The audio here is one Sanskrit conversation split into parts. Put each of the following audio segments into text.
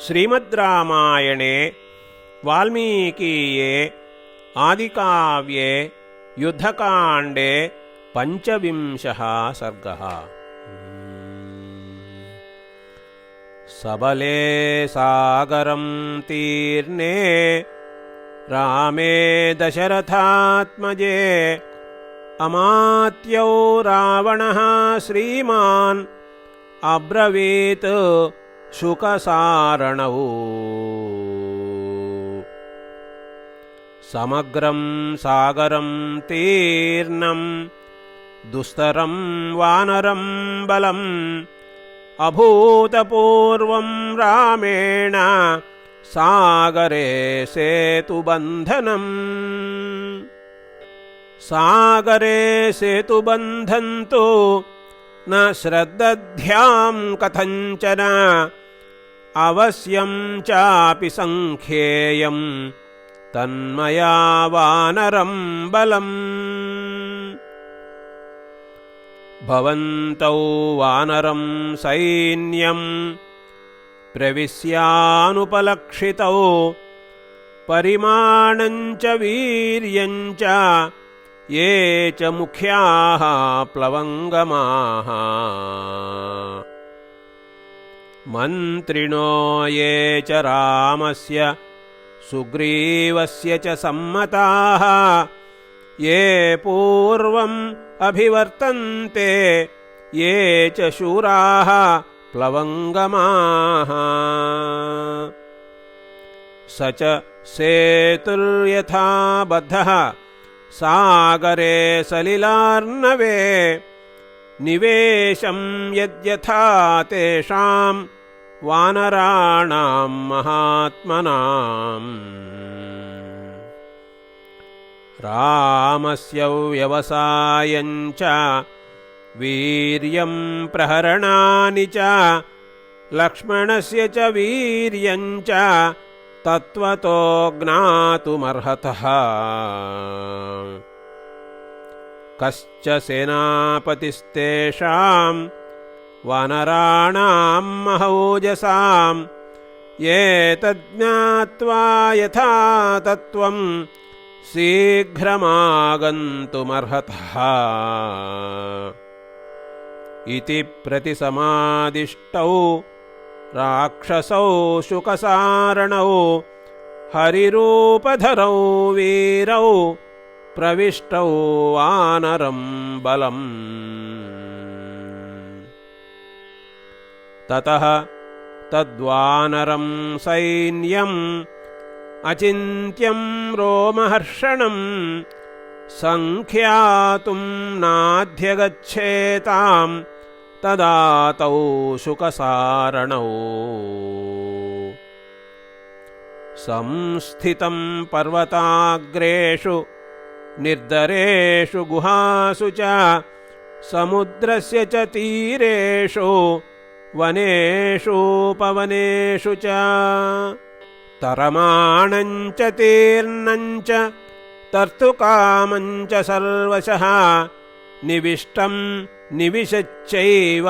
श्रीमद्रामायणे वाल्मीकीये आदिकाव्ये युद्धकाण्डे पञ्चविंशः सर्गः। सबले सागरं तीर्णे रामे दशरथात्मजे अमात्यौ रावणः श्रीमान् अब्रवीत् शुकसारणौ। समग्रं सागरं तीर्णं दुस्तरं वानरं बलम् अभूतपूर्वं रामेण सागरे सेतुबन्धनम्। सागरे सेतुबन्धन्तु न श्रद्दध्यां कथञ्चन अवश्यं चापि संख्येयं तन्मया वानरं बलम्। भवन्तौ वानरं सैन्यं प्रविश्यानुपलक्षितौ परिमाणं च वीर्यं च ये च मुख्याः प्लवङ्गमाः। मन्त्रिणो ये च रामस्य सुग्रीवस्य च सम्मताः ये पूर्वम् अभिवर्तन्ते ये च शूराः प्लवङ्गमाः। स च सेतुर्यथा बद्धः सागरे सलिलार्णवे निवेशं यद्यथा तेषां वानराणां महात्मनाम्। रामस्य व्यवसायं च वीर्यं प्रहरणानि च लक्ष्मणस्य च वीर्यं च तत्त्वतो ज्ञातुमर्हतः। कश्च सेनापतिस्तेषां वानराणां महौजसां ये तज्ज्ञात्वा यथा तत्त्वं शीघ्रमागन्तुमर्हतः। इति प्रतिसमादिष्टौ राक्षसौ शुकसारणौ हरिरूपधरौ वीरौ प्रविष्टौ वानरं बलम्। ततः तद्वानरं सैन्यम् अचिन्त्यं रोमहर्षणं सङ्ख्यातुं नाध्यगच्छेतां तदा तौ शुकसारणौ। संस्थितं पर्वताग्रेषु निर्दरेषु गुहासु च समुद्रस्य च तीरेषु वनेषूपवनेषु च तरमाणं च तीर्णं च तर्तुकामं च सर्वशः निविष्टं निविशच्चैव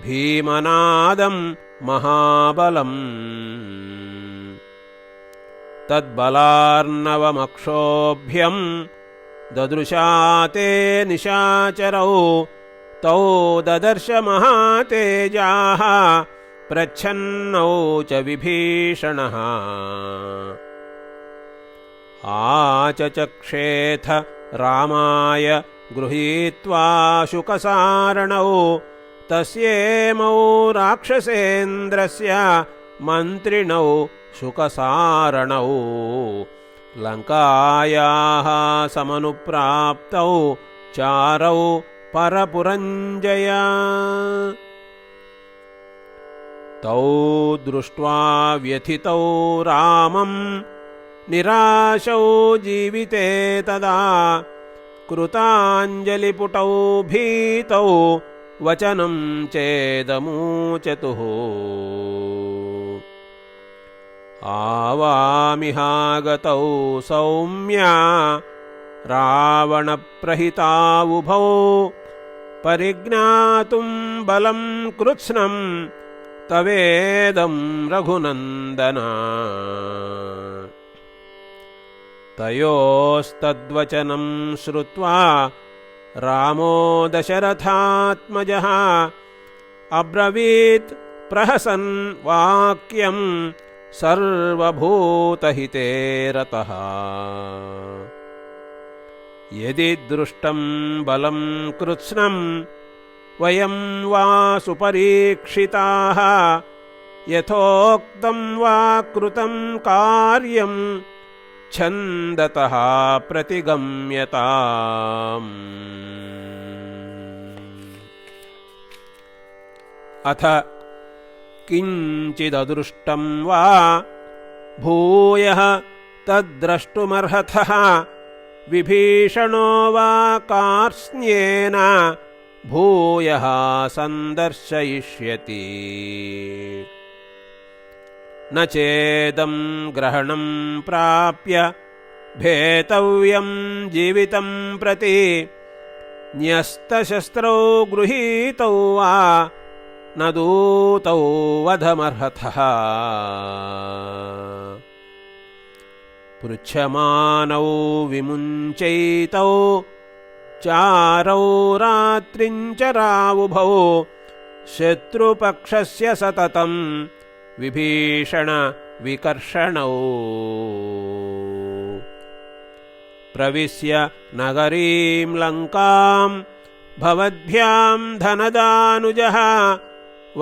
भीमनादं महाबलम्। तद्बलार्णवमक्षोभ्यं ददृशा ते निशाचरौ तौ ददर्श महातेजाः प्रच्छन्नौ च विभीषणः। आचचक्षेथ रामाय गृहीत्वा शुकसारणौ तस्येमौ राक्षसेन्द्रस्य मन्त्रिणौ शुकसारणौ लङ्कायाः समनुप्राप्तौ चारौ परपुरञ्जय। तौ दृष्ट्वा व्यथितौ रामं निराशौ जीविते तदा कृताञ्जलिपुटौ भीतौ वचनं चेदमूचतुः। आवामिहागतौ सौम्या रावणप्रहितावुभौ परिज्ञातुं बलं कृत्स्नं तवेदं रघुनन्दन तयोस्तद्वचनं श्रुत्वा रामो दशरथात्मजः अब्रवीत् प्रहसन् वाक्यं सर्वभूतहिते रतः यदि दृष्टं बलं कृत्स्नं वयं वा सुपरीक्षिताः यथोक्तं वा कृतं कार्यं छन्दतः प्रतिगम्यताम्। अथ किञ्चिददृष्टं वा भूयः तद्द्रष्टुमर्हतः विभीषणो वा कार्त्स्न्येन भूयः सन्दर्शयिष्यति न चेदं ग्रहणं प्राप्य भेतव्यं जीवितं प्रति न्यस्तशस्त्रौ गृहीतौ वा न दूतौ वधमर्हतः पृच्छमानौ विमुञ्चैतौ चारौ रात्रिञ्चरावुभौ शत्रुपक्षस्य सततं विभीषण विकर्षणौ प्रविश्य नगरीं लङ्कां भवद्भ्यां धनदानुजः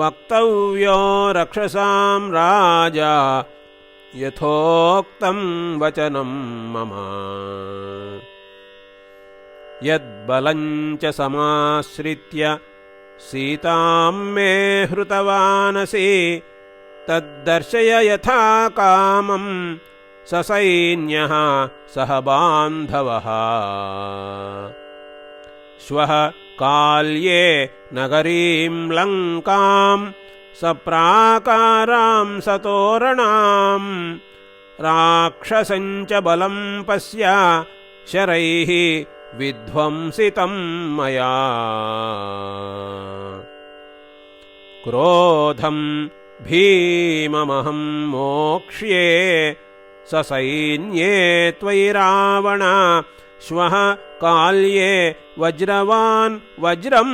वक्तव्यो रक्षसां राजा यथोक्तं वचनं मम यद्बलञ्च समाश्रित्य सीतां मे हृतवानसि तद्दर्शय यथा कामं ससैन्यः सह बान्धवः श्वः काल्ये नगरीं लङ्कां सप्राकारां सतोरणां राक्षसञ्च बलं पश्य शरैः विध्वंसितं मया क्रोधं भीममहं मोक्ष्ये ससैन्ये त्वयि रावण श्वः काल्ये वज्रवान् वज्रं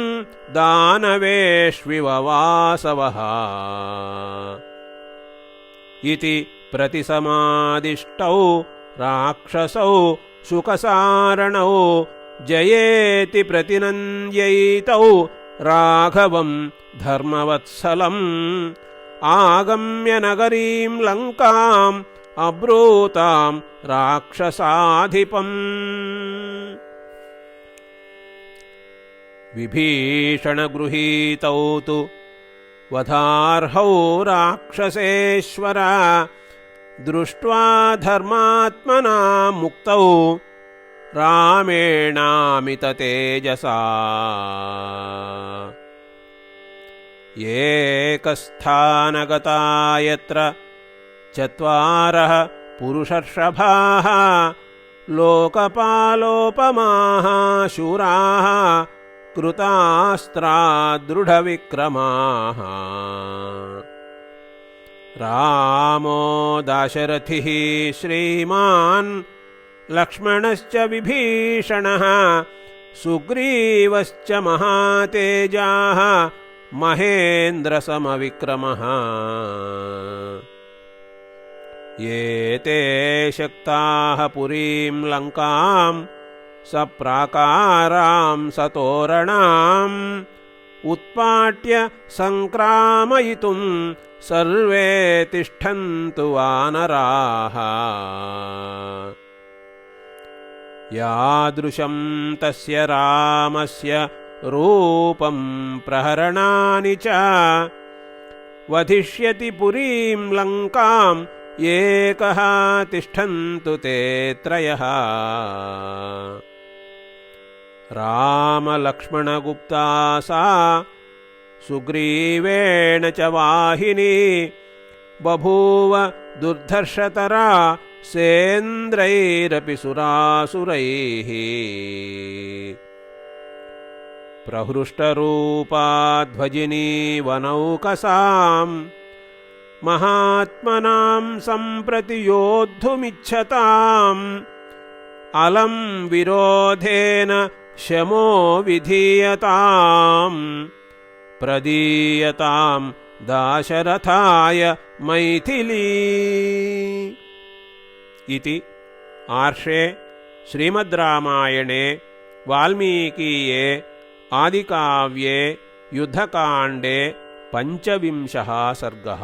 दानवेष्विव वासवः इति प्रतिसमादिष्टौ राक्षसौ शुकसारणौ जयेति प्रतिनन्द्यैतौ राघवं धर्मवत्सलम् आगम्य नगरीं लङ्काम् अब्रूतां राक्षसाधिपम् विभीषणगृहीतौ तु वधार्हौ राक्षसेश्वर दृष्ट्वा धर्मात्मना मुक्तौ रामेणामिततेजसा एकस्थानगता यत्र चत्वारः पुरुषर्षभाः लोकपालोपमाः शूराः कृतास्त्रा दृढविक्रमाः रामो दाशरथिः श्रीमान् लक्ष्मणश्च विभीषणः सुग्रीवश्च महातेजाः महेन्द्रसमविक्रमः एते शक्ताः पुरीं लङ्कां सप्राकारां सतोरणाम् उत्पाट्य सङ्क्रामयितुं सर्वे तिष्ठन्तु वानराः यादृशं तस्य रामस्य रूपं प्रहरणानि च वधिष्यति पुरीं लङ्काम् एकः तिष्ठन्तु ते त्रयः रामलक्ष्मणगुप्ता सा सुग्रीवेण च वाहिनी बभूव दुर्धर्षतरा सेन्द्रैरपि सुरासुरैः प्रहृष्टरूपाध्वजिनी वनौकसाम् महात्मनां सम्प्रति योद्धुमिच्छताम् अलं विरोधेन शमो विधीयताम् प्रदीयतां दाशरथाय मैथिली इति आर्षे श्रीमद्रामायणे वाल्मीकीये आदिकाव्ये युद्धकाण्डे 25 सर्गः।